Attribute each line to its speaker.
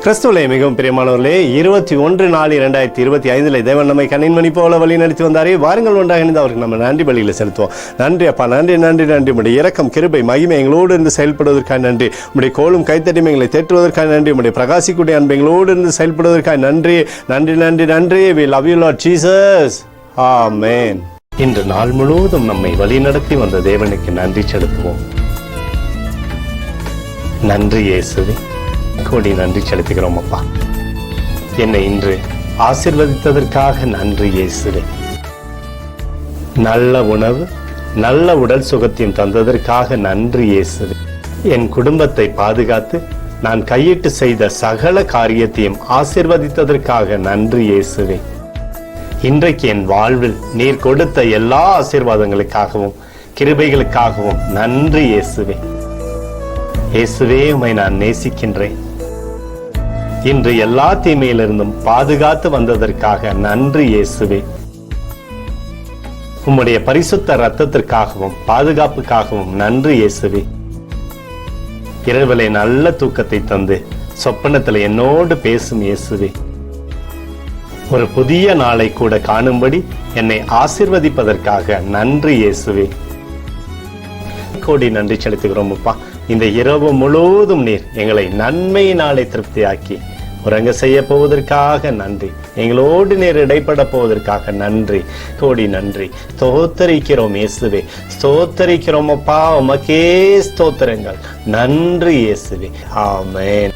Speaker 1: கிறிஸ்துவிலே மிகவும் பிரியமானவர்களே, 21/4/2025 தேவன் நம்மை கண்ணின்மணி போல வழி நடத்தி வந்தாரே. வாருங்கள் ஒன்றாக இணைந்து அவருக்கு நம்ம நன்றி பலியில் செலுத்துவோம். நன்றி அப்பா, நன்றி நன்றி நன்றி. உடைய இரக்கம், கிருபை, மகிமை எங்களோடு இருந்து செயல்படுவதற்காக நன்றி. உடைய கோலும் கைத்தட்டியும் எங்களை தேற்றுவதற்காக நன்றி. உடைய பிரகாசிக்கூடிய அன்பு எங்களோடு இருந்து செயல்படுவதற்காக நன்றி நன்றி நன்றி நன்றி. We love you Lord Jesus. ஆமென். இன்று நாள் முழுவதும் நம்மை வழி நடத்தி வந்த தேவனுக்கு நன்றி செலுத்துவோம். நன்றி இயேசுவே, கோடி நன்றி செலுத்துகிறோம் அப்பா. என்னை இன்று ஆசீர்வதித்ததற்காக நன்றி இயேசுவே. நல்ல உணவு, நல்ல உடல் சுகத்தையும் தந்ததற்காக நன்றி இயேசுவே. என் குடும்பத்தை பாதுகாத்து நான் கையிட்டு செய்த சகல காரியத்தையும் ஆசீர்வதித்ததற்காக நன்றி இயேசுவே. இன்றைக்கு என் வாழ்வில் நீர் கொடுத்த எல்லா ஆசீர்வாதங்களுக்காகவும் கிருபைகளுக்காகவும் நன்றி இயேசுவே. இயேசுவே, உம்மை நான் நேசிக்கின்றேன். இன்று எல்லா தீமையிலிருந்தும் பாதுகாத்து வந்ததற்காக நன்றி இயேசுவே. உம்முடைய பரிசுத்த இரத்தத்திற்காகவும் பாதுகாப்புக்காகவும் நன்றி இயேசுவே. இரவிலே நல்ல தூக்கத்தை தந்து சொப்பனத்தில் என்னோடு பேசும் இயேசுவே. ஒரு புதிய நாளை கூட காணும்படி என்னை ஆசீர்வதிப்பதற்காக நன்றி இயேசுவே. கோடி நன்றி செலுத்துகிறோம் அப்பா. இந்த இரவு முழுவதும் நீர் எங்களை நன்மையினாலே திருப்தியாக்கி உறங்க செய்ய போவதற்காக நன்றி. எங்களோடு நீர் இடைப்பட போவதற்காக நன்றி, கோடி நன்றி. ஸ்தோத்தரிக்கிறோம் இயேசுவே, ஸ்தோத்தரிக்கிறோம் அப்பா. உமக்கே ஸ்தோத்திரங்கள். நன்றி இயேசுவே. ஆமென்.